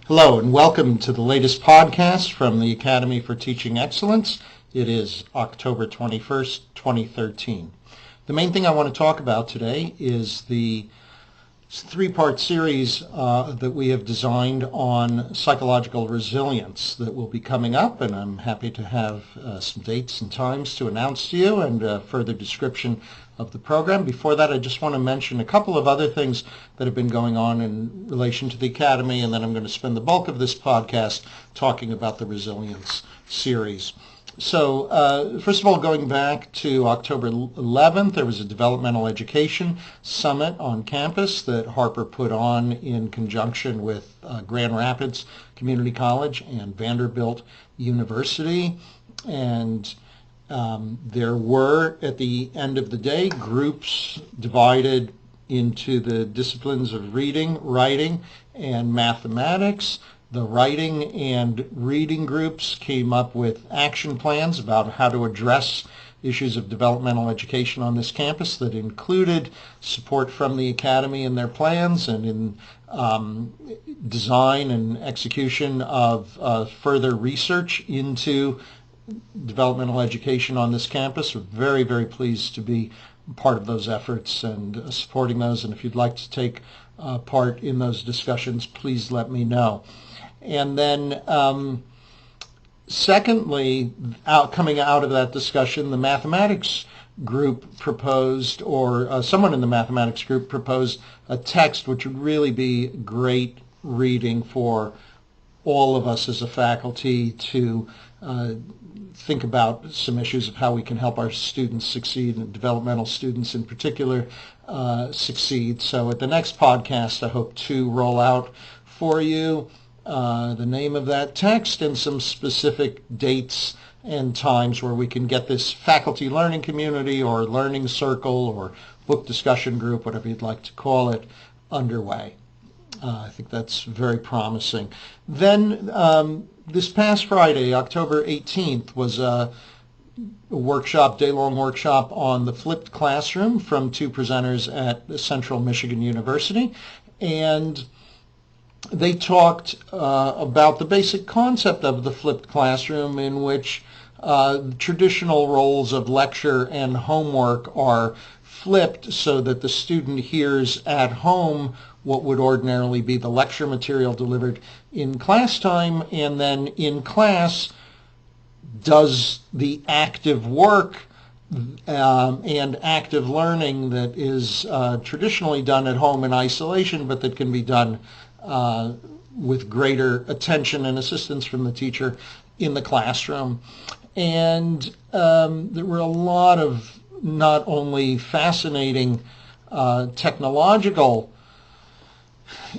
Hello and welcome to the latest podcast from the Academy for Teaching Excellence. It is October 21st, 2013. The main thing I want to talk about today is the three-part series that we have designed on psychological resilience that will be coming up, and I'm happy to have some dates and times to announce to you and a further description of the program. Before that, I just want to mention a couple of other things that have been going on in relation to the Academy, and then I'm going to spend the bulk of this podcast talking about the resilience series. So first of all, going back to October 11th, there was a developmental education summit on campus that Harper put on in conjunction with Grand Rapids Community College and Vanderbilt University. And there were, at the end of the day, groups divided into the disciplines of reading, writing, and mathematics. The writing and reading groups came up with action plans about how to address issues of developmental education on this campus that included support from the Academy in their plans and in design and execution of further research into developmental education on this campus. We're very, very pleased to be part of those efforts and supporting those. And if you'd like to take part in those discussions, please let me know. And then secondly, coming out of that discussion, the mathematics group proposed, or someone in the mathematics group proposed a text which would really be great reading for all of us as a faculty to think about some issues of how we can help our students succeed, and developmental students in particular succeed. So at the next podcast, I hope to roll out for you the name of that text and some specific dates and times where we can get this faculty learning community or learning circle or book discussion group, whatever you'd like to call it, underway. I think that's very promising. Then this past Friday, October 18th, was a workshop, day-long workshop on the flipped classroom from two presenters at Central Michigan University. And they talked about the basic concept of the flipped classroom, in which traditional roles of lecture and homework are flipped so that the student hears at home what would ordinarily be the lecture material delivered in class time, and then in class does the active work and active learning that is traditionally done at home in isolation, but that can be done with greater attention and assistance from the teacher in the classroom. And there were a lot of not only fascinating technological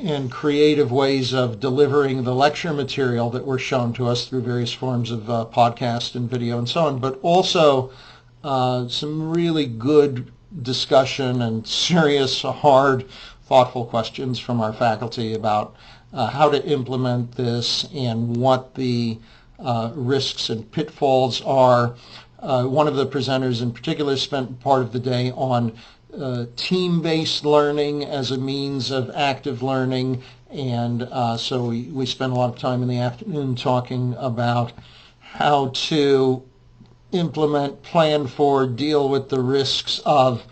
and creative ways of delivering the lecture material that were shown to us through various forms of podcast and video and so on, but also some really good discussion and serious, hard, thoughtful questions from our faculty about how to implement this and what the risks and pitfalls are. One of the presenters in particular spent part of the day on team-based learning as a means of active learning, and so we spent a lot of time in the afternoon talking about how to implement, plan for, deal with the risks of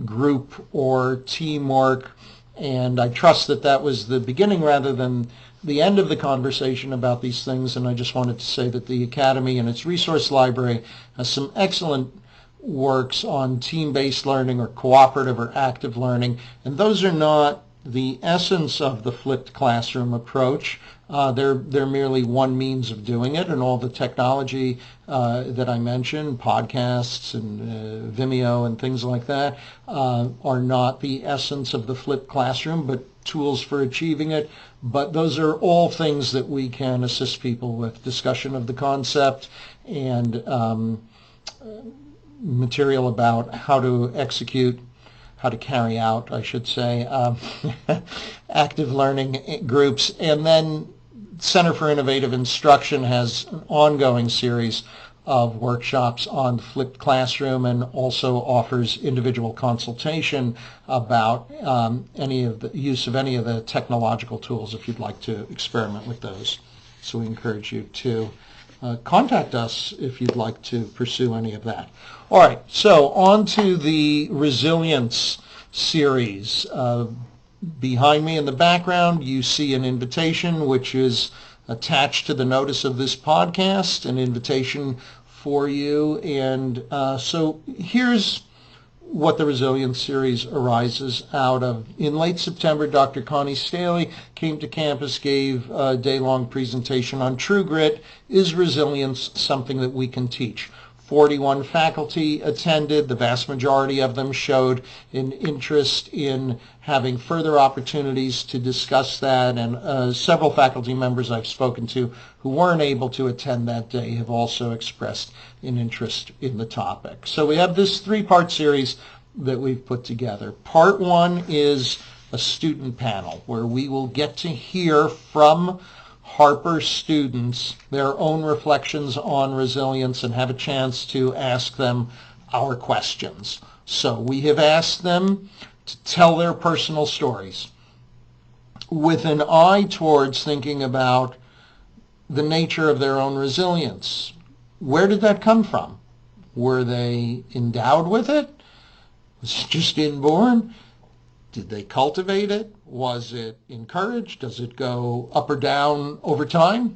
group or teamwork. And I trust that that was the beginning rather than the end of the conversation about these things. And I just wanted to say that the Academy and its resource library has some excellent works on team-based learning or cooperative or active learning. And those are not the essence of the flipped classroom approach. They're merely one means of doing it, and all the technology that I mentioned, podcasts and Vimeo and things like that, are not the essence of the flipped classroom, but tools for achieving it. But those are all things that we can assist people with: discussion of the concept and material about how to execute, how to carry out, I should say, active learning groups. And then Center for Innovative Instruction has an ongoing series of workshops on flipped classroom, and also offers individual consultation about any of the use of any of the technological tools if you'd like to experiment with those. So we encourage you to contact us if you'd like to pursue any of that. All right, so on to the resilience series. Behind me in the background, you see an invitation which is attached to the notice of this podcast, an invitation for you. And so here's what the Resilience series arises out of. In late September, Dr. Connie Staley came to campus, gave a day-long presentation on True Grit. Is resilience something that we can teach? 41 faculty attended. The vast majority of them showed an interest in having further opportunities to discuss that, and several faculty members I've spoken to who weren't able to attend that day have also expressed an interest in the topic. So we have this three-part series that we've put together. Part one is a student panel where we will get to hear from Harper students their own reflections on resilience and have a chance to ask them our questions. So we have asked them to tell their personal stories with an eye towards thinking about the nature of their own resilience. Where did that come from? Were they endowed with it? Was it just inborn? Did they cultivate it? Was it encouraged? Does it go up or down over time?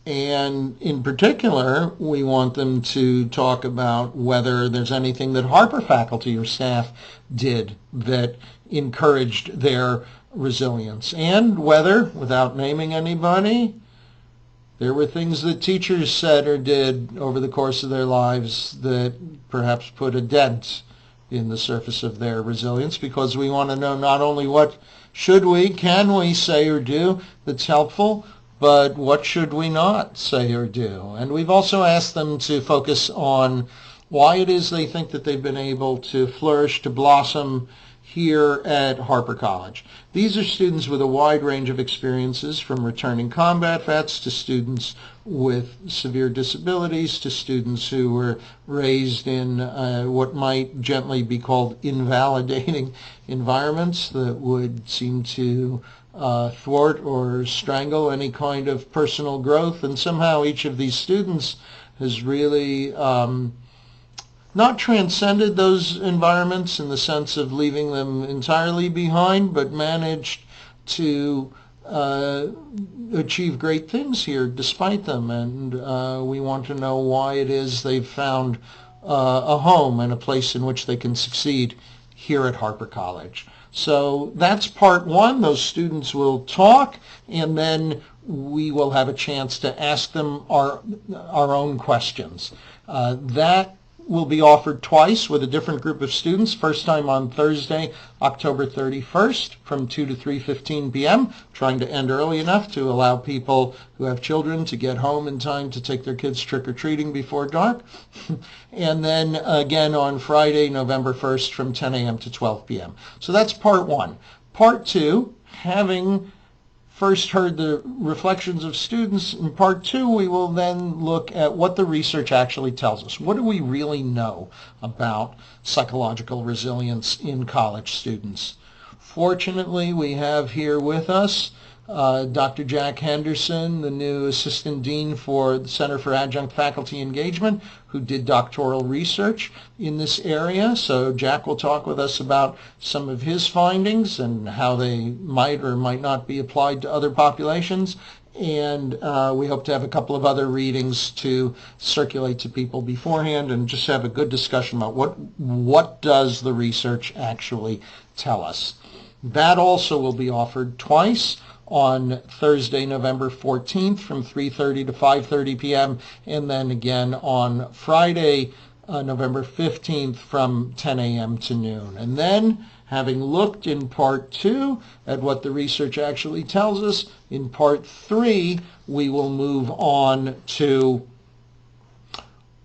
And in particular, we want them to talk about whether there's anything that Harper faculty or staff did that encouraged their resilience, and whether, without naming anybody, there were things that teachers said or did over the course of their lives that perhaps put a dent in the surface of their resilience, because we want to know not only what can we say or do that's helpful, but what should we not say or do. And we've also asked them to focus on why it is they think that they've been able to flourish, to blossom here at Harper College. These are students with a wide range of experiences, from returning combat vets to students with severe disabilities to students who were raised in what might gently be called invalidating environments that would seem to thwart or strangle any kind of personal growth. And somehow each of these students has really not transcended those environments in the sense of leaving them entirely behind, but managed to achieve great things here despite them. And we want to know why it is they've found a home and a place in which they can succeed here at Harper College. So that's part one. Those students will talk, and then we will have a chance to ask them our own questions. That will be offered twice with a different group of students. First time on Thursday, October 31st from 2 to 3:15 p.m., trying to end early enough to allow people who have children to get home in time to take their kids trick-or-treating before dark. And then again on Friday, November 1st from 10 a.m. to 12 p.m. So that's part one. Part two, having first heard the reflections of students, in part two we will then look at what the research actually tells us. What do we really know about psychological resilience in college students? Fortunately, we have here with us Dr. Jack Henderson, the new Assistant Dean for the Center for Adjunct Faculty Engagement, who did doctoral research in this area. So Jack will talk with us about some of his findings and how they might or might not be applied to other populations. And we hope to have a couple of other readings to circulate to people beforehand and just have a good discussion about what does the research actually tell us. That also will be offered twice, on Thursday, November 14th from 3:30 to 5:30 p.m. and then again on Friday, November 15th from 10 a.m. to noon. And then, having looked in part two at what the research actually tells us, in part three we will move on to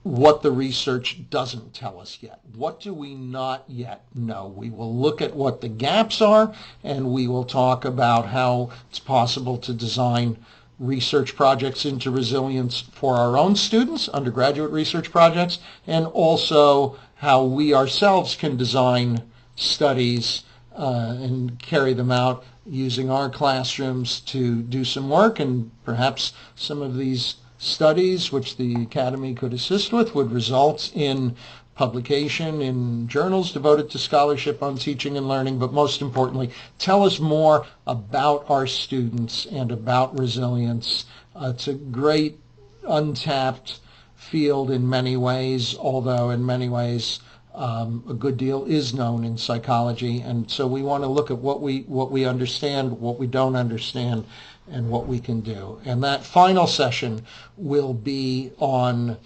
what the research doesn't tell us yet. What do we not yet know? We will look at what the gaps are, and we will talk about how it's possible to design research projects into resilience for our own students, undergraduate research projects, and also how we ourselves can design studies and carry them out using our classrooms to do some work, and perhaps some of these studies, which the Academy could assist with, would result in publication in journals devoted to scholarship on teaching and learning, but most importantly, tell us more about our students and about resilience. It's a great untapped field in many ways, although in many ways a good deal is known in psychology, and so we want to look at what we understand, what we don't understand, and what we can do. And that final session will be on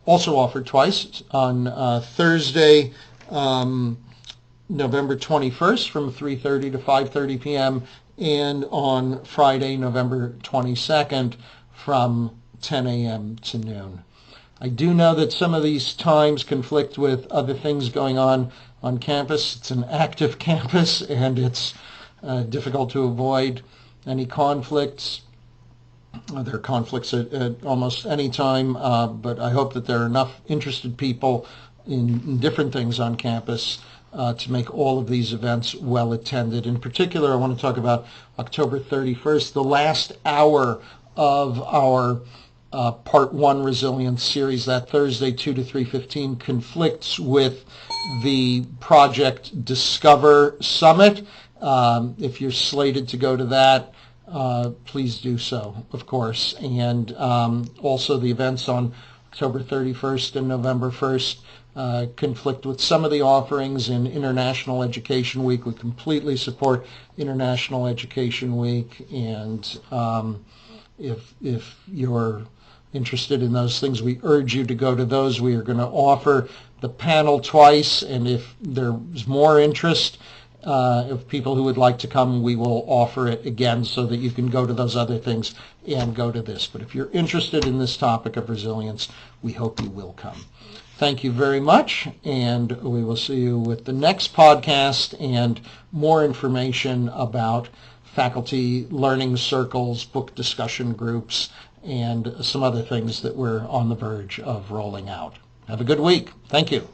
also offered twice on Thursday, November 21st from 3:30 to 5:30 p.m. and on Friday, November 22nd from 10 a.m. to noon. I do know that some of these times conflict with other things going on campus. It's an active campus, and it's difficult to avoid any conflicts. There are conflicts at almost any time, but I hope that there are enough interested people in different things on campus to make all of these events well attended. In particular, I want to talk about October 31st, the last hour of our Part 1 Resilience series. That Thursday, 2 to 3:15, conflicts with the Project Discover Summit. If you're slated to go to that, please do so, of course. And also the events on October 31st and November 1st conflict with some of the offerings in International Education Week. We completely support International Education Week, and if you're interested in those things, we urge you to go to those. We are going to offer the panel twice, and if there's more interest of people who would like to come, we will offer it again so that you can go to those other things and go to this. But if you're interested in this topic of resilience, we hope you will come. Thank you very much, and we will see you with the next podcast and more information about faculty learning circles, book discussion groups, and some other things that we're on the verge of rolling out. Have a good week. Thank you.